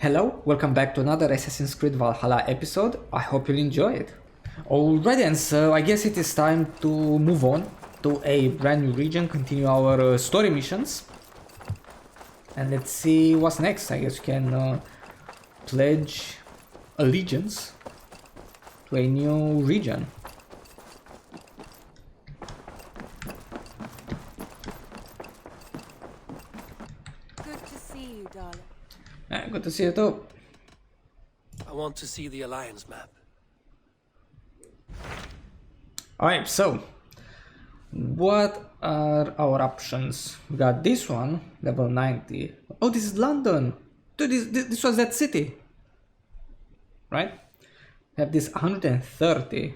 Hello, welcome back to another Assassin's Creed Valhalla episode. I hope you'll enjoy it. Alrighty, and so I guess it is time to move on to a brand new region, continue our story missions. And let's see what's next. I guess we can pledge allegiance to a new region. Good to see you, darling. Good to see you too. I want to see the Alliance map. Alright, so what are our options? We got this one, level 90. Oh, this is London. Dude, this was that city. Right? We have this 130.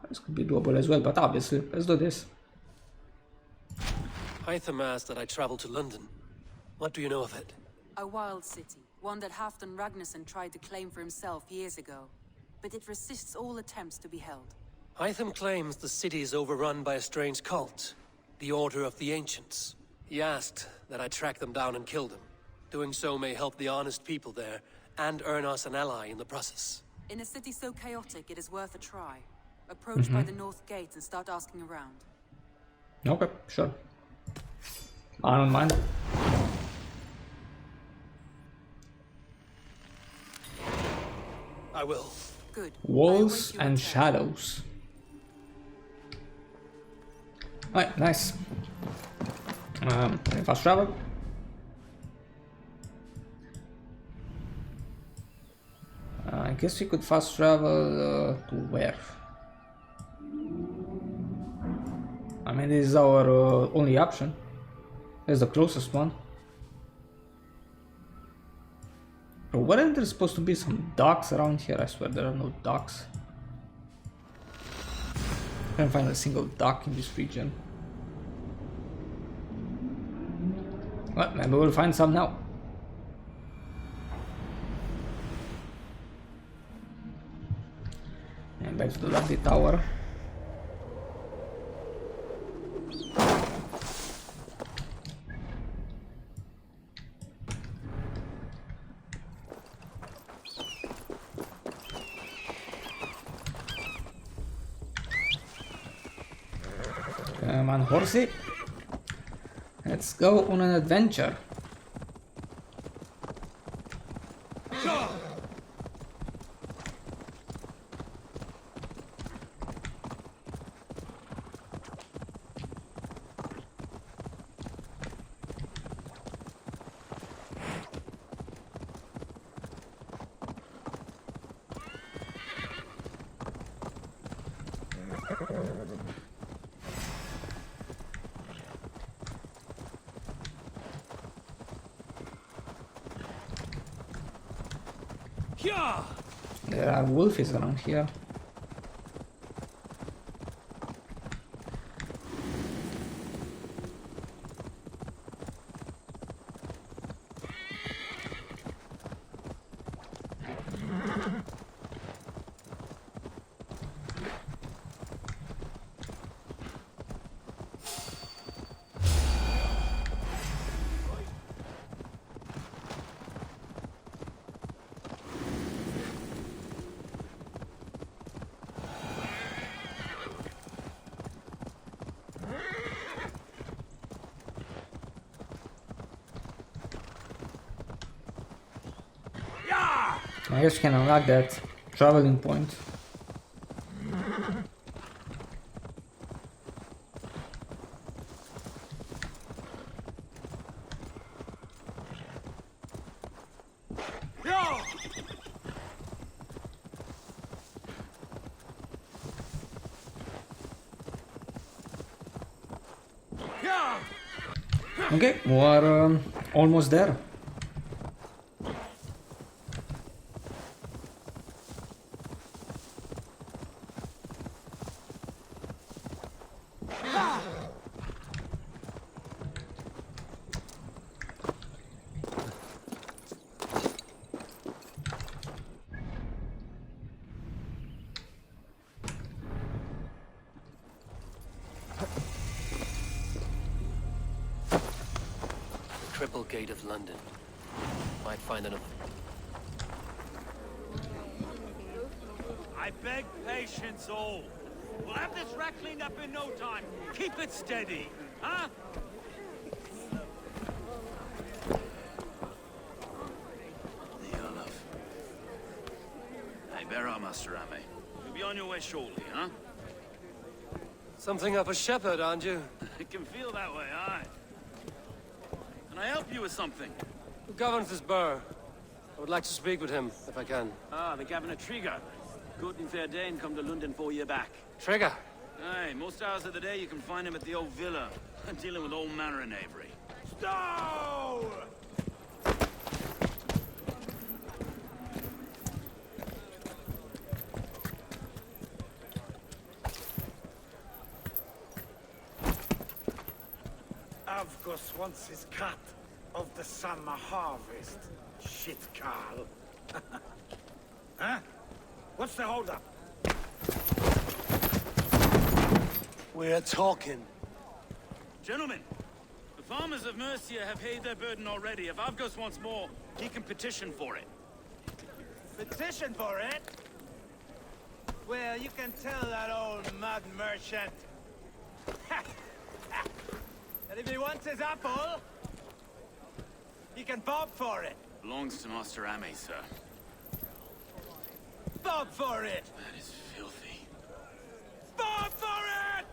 This could be doable as well, but obviously, let's do this. Hytham asked that I travel to London. What do you know of it? A wild city, one that Halfdan Ragnarsson tried to claim for himself years ago. But it resists all attempts to be held. Hytham claims the city is overrun by a strange cult, the Order of the Ancients. He asked that I track them down and kill them. Doing so may help the honest people there, and earn us an ally in the process. In a city so chaotic, it is worth a try. Approach by the north gate and start asking around. Okay, sure. I don't mind. I will. Good. Walls and shadows. Alright, nice. Fast travel. I guess we could fast travel to where? I mean, this is our only option. It's the closest one. But weren't there supposed to be some docks around here? I swear there are no docks. I can't find a single dock in this region. Well, maybe we'll find some now. And back to the lovely tower. Come on, horsey. Let's go on an adventure. There are wolfies around here. I guess you can unlock that traveling point. Okay, we're almost there. Triple Gate of London. might find enough. I beg patience, all. We'll have this rat cleaned up in no time. Keep it steady, huh? Hey, bear up, Master Ame. You'll be on your way shortly, huh? Something of a shepherd, aren't you? It can feel that way, aye. Can I help you with something? Who governs this burr? I would like to speak with him, if I can. Ah, the Governor Trigger. Good and fair Dane come to London 4 year back. Trigger! Aye, most hours of the day you can find him at the old villa, dealing with all manner of knavery. Stow! Avgos wants his cut of the summer harvest. Shit, Carl. Huh? What's the holdup? We're talking. Gentlemen, the farmers of Mercia have paid their burden already. If Avgos wants more, he can petition for it. Petition for it? Well, you can tell that old mud merchant. And if he wants his apple, he can bob for it. Belongs to Master Ame, sir. Bob for it! That is filthy. Bob for it!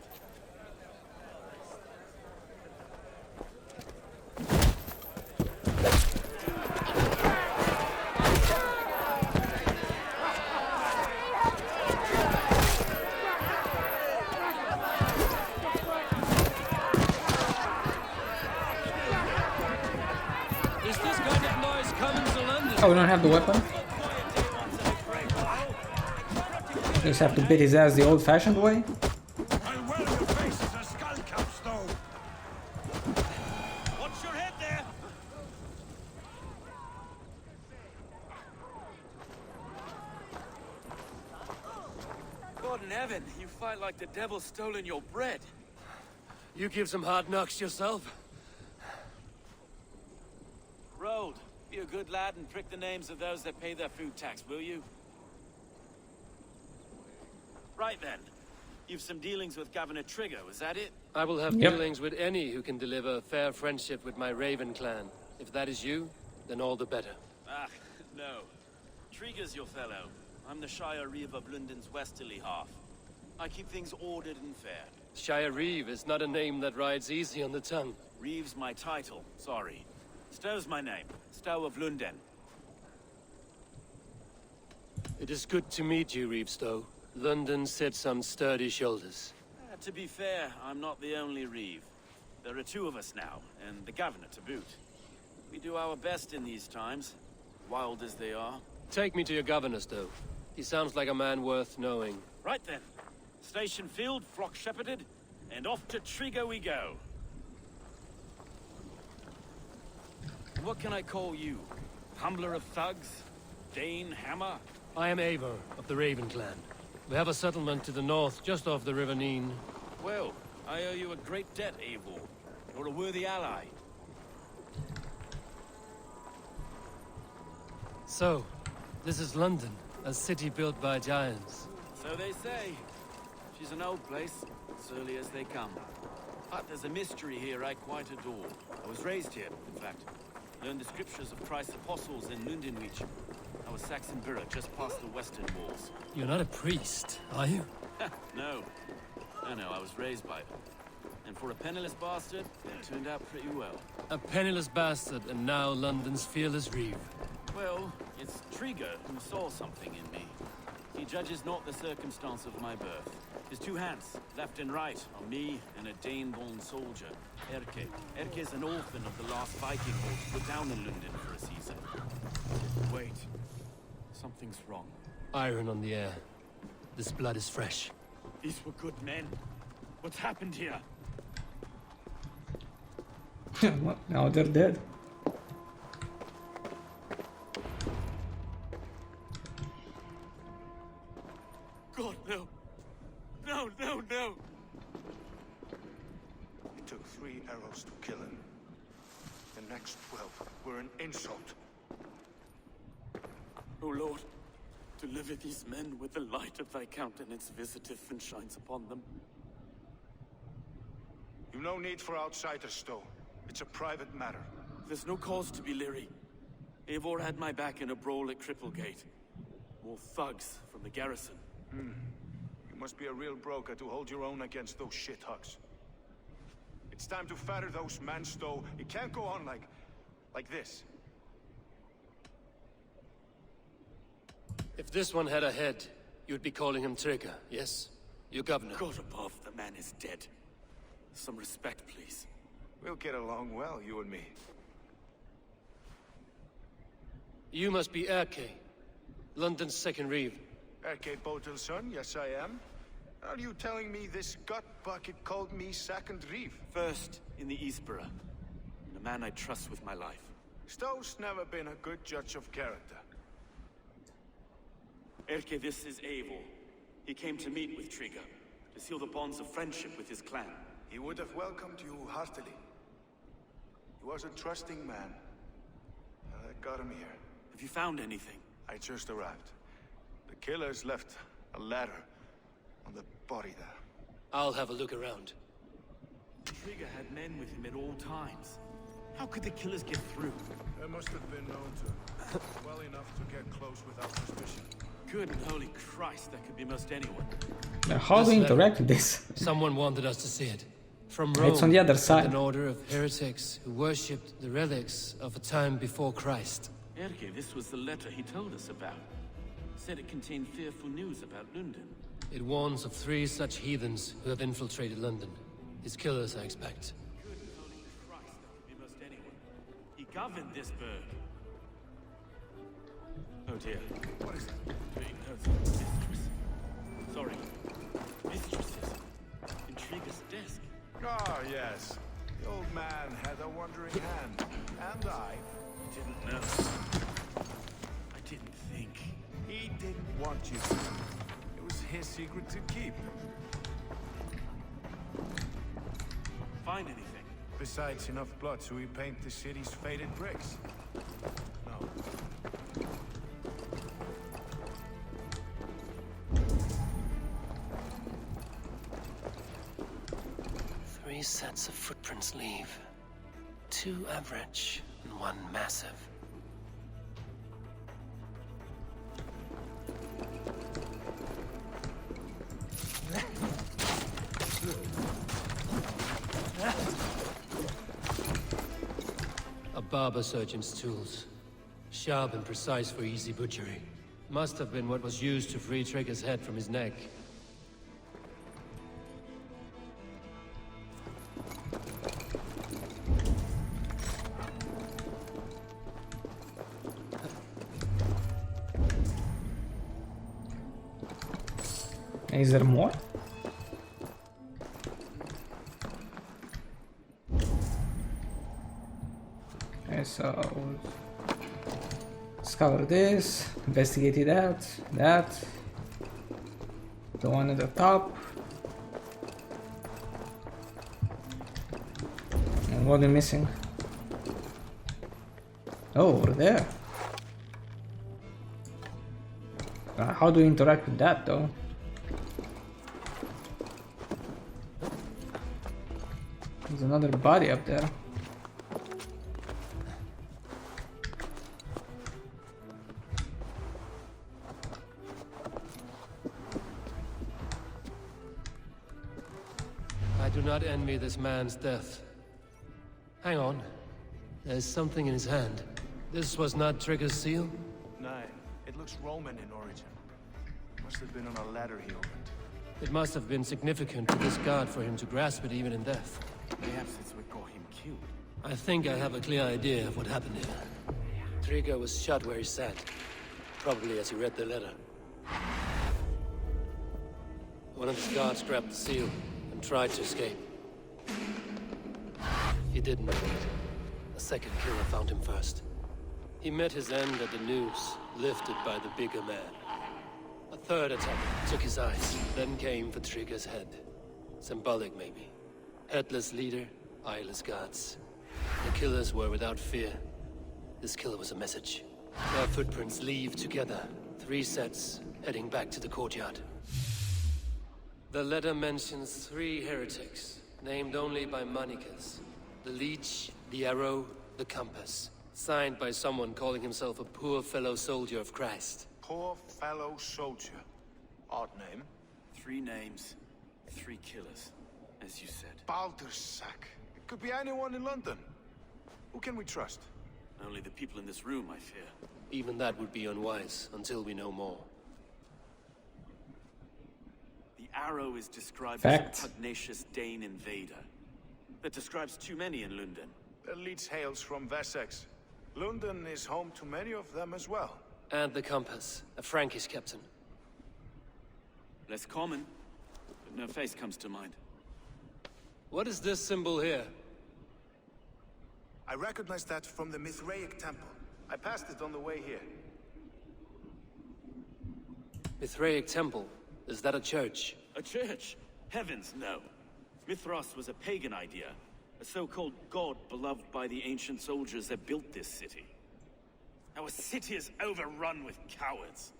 Is this kind of noise coming to London? Oh, we don't have the weapon? Just have to beat his ass the old-fashioned way? I'll weld your face as a skull cap stove. Watch your head there! God in heaven, you fight like the devil's stolen your bread. You give some hard knocks yourself. Road, be a good lad and prick the names of those that pay their food tax, will you? Right then. You've some dealings with Governor Trigger, was that it? I will have Yep. dealings with any who can deliver fair friendship with my Raven clan. If that is you, then all the better. Ah, no. Trigger's your fellow. I'm the Shire Reeve of London's westerly half. I keep things ordered and fair. Shire Reeve is not a name that rides easy on the tongue. Reeve's my title, sorry. Stow's my name. Stow of London. It is good to meet you, Reevestow. London sits on sturdy shoulders. To be fair, I'm not the only Reeve. There are two of us now, and the Governor to boot. We do our best in these times, wild as they are. Take me to your governor, Stow. He sounds like a man worth knowing. Right then. Station filled, flock shepherded, and off to Trigger we go. What can I call you? Humbler of thugs? Dane Hammer? I am Eivor of the Raven clan. We have a settlement to the north, just off the River Neen. Well, I owe you a great debt, Eivor. You're a worthy ally. So, this is London, a city built by giants. So they say. She's an old place, surly as they come. But there's a mystery here I quite adore. I was raised here, in fact. Learned the scriptures of Christ's apostles in Lundenwich. I was Saxon Borough, just past the western walls. You're not a priest, are you? No. No, I was raised by them. And for a penniless bastard, it turned out pretty well. A penniless bastard, and now London's fearless Reeve. Well, it's Trigger who saw something in me. He judges not the circumstance of my birth. His two hands, left and right, are me and a Dane-born soldier, Erke. Erke's an orphan of the last Viking horse put down in London for a season. Wait. Something's wrong. Iron on the air. This blood is fresh. These were good men. What's happened here? Now they're dead. God, no. No. It took 3 arrows to kill him. The next 12 were an insult. O Lord, deliver these men with the light of thy countenance visiteth and shines upon them. You've no need for outsiders, though. It's a private matter. There's no cause to be leery. Eivor had my back in a brawl at Cripplegate. More thugs from the garrison. You must be a real broker to hold your own against those shithugs. It's time to fetter those men, though. It can't go on like this. If this one had a head, you'd be calling him Trigger, yes? Your governor. God above, the man is dead. Some respect, please. We'll get along well, you and me. You must be Erke, London's second reeve. Erke Botel's son, yes I am. Are you telling me this gut bucket called me second reeve? First in the Eastborough, and a man I trust with my life. Stowe's never been a good judge of character. Erke, this is Eivor. He came to meet with Trigger, to seal the bonds of friendship with his clan. He would have welcomed you heartily. He was a trusting man. I got him here. Have you found anything? I just arrived. The killers left a ladder on the body there. I'll have a look around. Trigger had men with him at all times. How could the killers get through? They must have been known to well enough to get close without suspicion. Good and holy Christ, that could be most anyone. Now, how do we interact with this? Someone wanted us to see it. From Rome, It's on the other side. an order of heretics who worshipped the relics of a time before Christ. Erke, this was the letter he told us about. Said it contained fearful news about London. It warns of 3 such heathens who have infiltrated London. His killers, I expect. Good and holy Christ, that could be most anyone. He governed this burg. Oh dear. What is it? Mistress. Sorry. Mistresses. In Trigger's desk. Ah, yes. The old man had a wandering hand. And I Didn't know. I didn't think. He didn't want you to. It was his secret to keep. Find anything? Besides enough blood to repaint the city's faded bricks. No. 3 sets of footprints leave. 2 average and 1 massive. A barber surgeon's tools. Sharp and precise for easy butchery. Must have been what was used to free Trigger's head from his neck. Is there more? Okay, so discover this, investigate that, the one at the top. And what are we missing? Oh, over there. How do we interact with that though? There's another body up there. I do not envy this man's death. Hang on. There's something in his hand. This was not Trigger's seal? No, it looks Roman in origin. Must have been on a ladder he opened. It must have been significant to this god for him to grasp it even in death. Perhaps it's what got him killed. I think I have a clear idea of what happened here. Trigger was shot where he sat. Probably as he read the letter. One of his guards grabbed the seal and tried to escape. He didn't make it. A second killer found him first. He met his end at the noose, lifted by the bigger man. A third attacker took his eyes, then came for Trigger's head. Symbolic, maybe. Headless leader, eyeless guards. The killers were without fear. This killer was a message. Their footprints leave together. 3 sets, heading back to the courtyard. The letter mentions 3 heretics, named only by monikers. The Leech, the Arrow, the Compass. Signed by someone calling himself a poor fellow soldier of Christ. Poor fellow soldier. Odd name. 3 names, 3 killers, as you said. Baldersack. It could be anyone in London. Who can we trust? Only the people in this room, I fear. Even that would be unwise, until we know more. The Arrow is described Fact. as a pugnacious Dane invader. That describes too many in London. The Leech hails from Wessex. London is home to many of them as well. And the Compass, a Frankish captain. Less common, but no face comes to mind. What is this symbol here? I recognize that from the Mithraic temple. I passed it on the way here. Mithraic temple? Is that a church? A church? Heavens, no. Mithras was a pagan idea. A so-called god beloved by the ancient soldiers that built this city. Our city is overrun with cowards.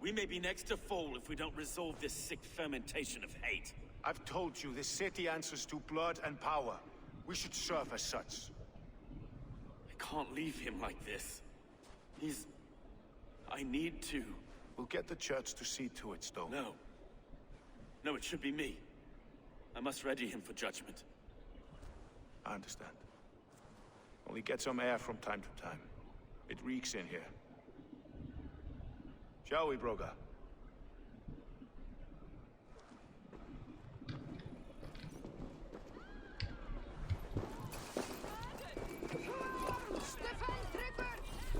We may be next to fall if we don't resolve this sick fermentation of hate. I've told you, this city answers to blood and power. We should serve as such. I can't leave him like this. I need to. We'll get the church to see to it, Stone. No. No, it should be me. I must ready him for judgment. I understand. Only get some air from time to time. It reeks in here. Shall we, Broga?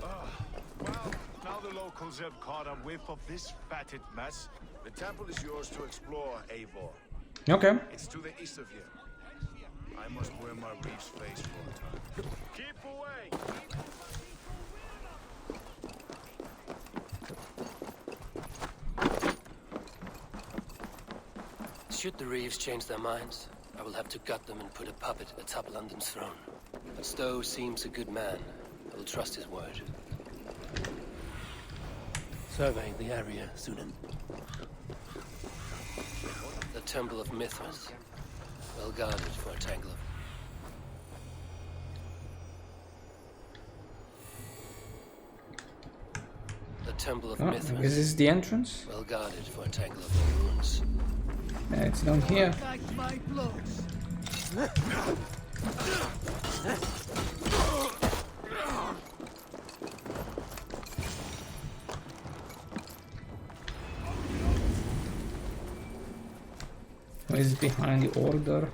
Well, now the locals have caught a whiff of this fatted mess. The temple is yours to explore, Eivor. Okay. It's to the east of here. I must wear my reef's face for a time. Keep away! Should the Reeves change their minds, I will have to gut them and put a puppet atop London's throne. But Stowe seems a good man. I will trust his word. Survey the area, Sunan. The Temple of Mithras. Well guarded for a tangle of... The Temple of Oh, Mithras. this is the entrance. Well guarded for a tangle of ruins. It's down here. What is behind the order?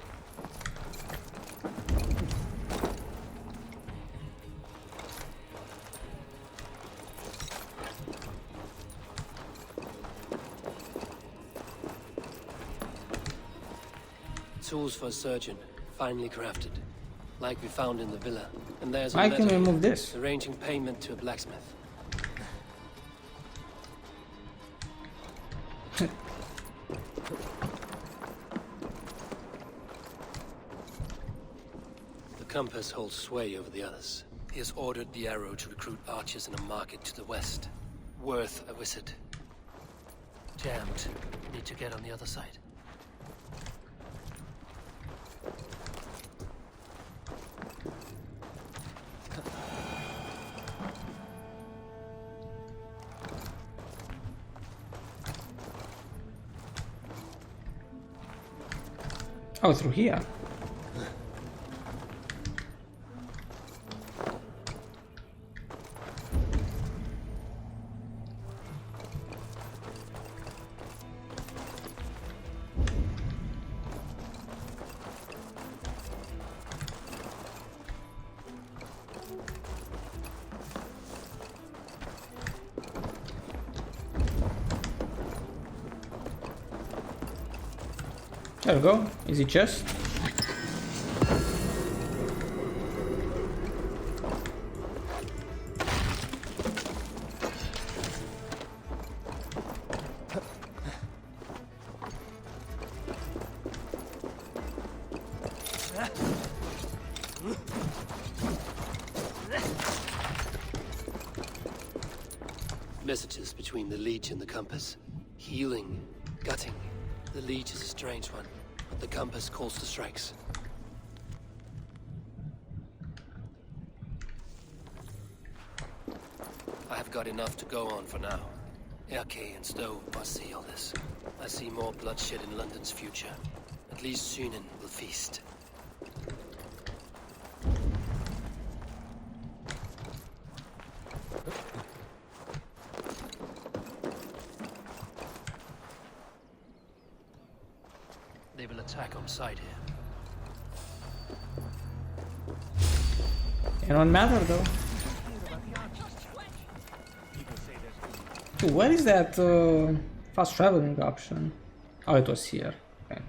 Tools for a surgeon, finely crafted, like we found in the villa. And there's a I can letter remove this. arranging payment to a blacksmith. The Compass holds sway over the others. He has ordered the Arrow to recruit archers in a market to the west. Worth a visit. Jammed. Need to get on the other side. Oh, through here. There we go. Easy chest. Messages between the Leech and the Compass. Healing, gutting. The Leech is a strange one, but the Compass calls the strikes. I have got enough to go on for now. Erke and Stowe must see all this. I see more bloodshed in London's future. At least Sunan will feast. They will attack on sight here. It don't matter though. Dude, where is that fast traveling option? Oh, it was here. Okay.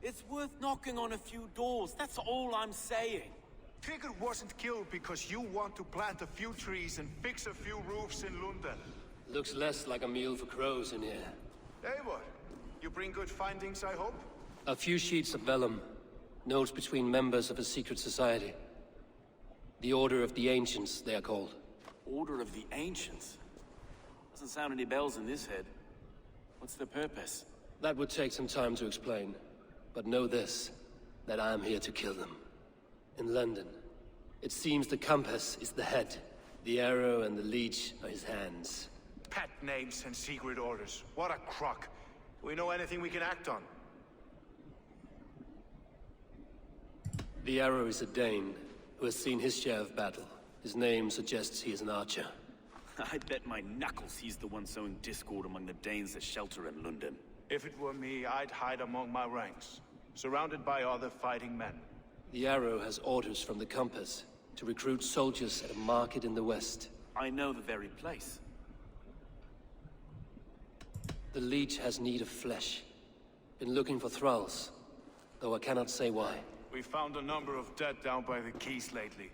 It's worth knocking on a few doors, that's all I'm saying. Trigger wasn't killed because you want to plant a few trees and fix a few roofs in London. Looks less like a meal for crows in here. Eivor, you bring good findings, I hope? A few sheets of vellum. Notes between members of a secret society. The Order of the Ancients, they are called. Order of the Ancients? Doesn't sound any bells in this head. What's the purpose? That would take some time to explain. But know this, that I am here to kill them. In London, it seems the Compass is the head. The arrow and the leech are his hands. Pet names and secret orders. What a crock. We know anything we can act on. The arrow is a Dane, who has seen his share of battle. His name suggests he is an archer. I bet my knuckles he's the one sowing discord among the Danes that shelter in London. If it were me, I'd hide among my ranks, surrounded by other fighting men. The arrow has orders from the Compass to recruit soldiers at a market in the west. I know the very place. The leech has need of flesh. Been looking for thralls, though I cannot say why. We found a number of dead down by the quays lately,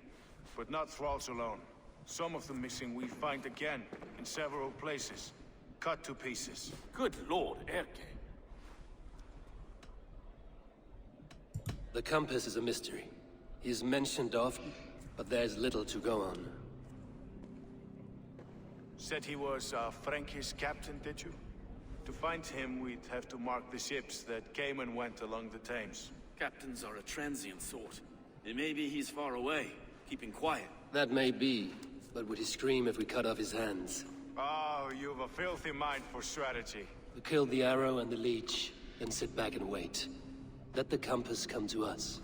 but not thralls alone. Some of the missing we find again in several places, cut to pieces. Good lord, Erke. The Compass is a mystery. He is mentioned often, but there's little to go on. Said he was a Frankish captain, did you? To find him, we'd have to mark the ships that came and went along the Thames. Captains are a transient sort. And maybe he's far away, keeping quiet. That may be, but would he scream if we cut off his hands? Oh, you've a filthy mind for strategy. We kill the arrow and the leech, then sit back and wait. Let the Compass come to us.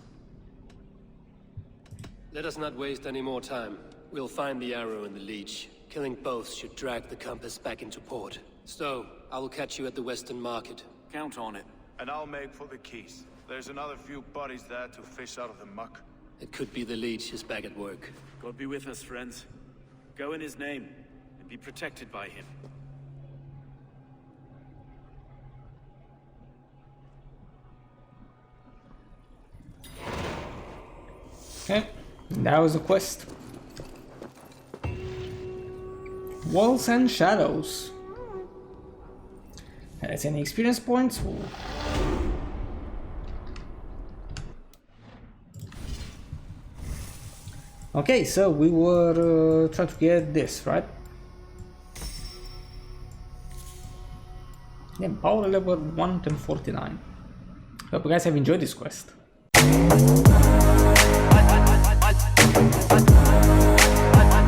Let us not waste any more time. We'll find the arrow and the leech. Killing both should drag the Compass back into port. Stowe, I will catch you at the Western Market. Count on it. And I'll make for the quays. There's another few bodies there to fish out of the muck. It could be the leech is back at work. God be with us, friends. Go in his name, and be protected by him. Okay, that was a quest. Walls and Shadows. That's any experience points? Ooh. Okay, so we were trying to get this, right? Yeah, power level 149. Hope you guys have enjoyed this quest.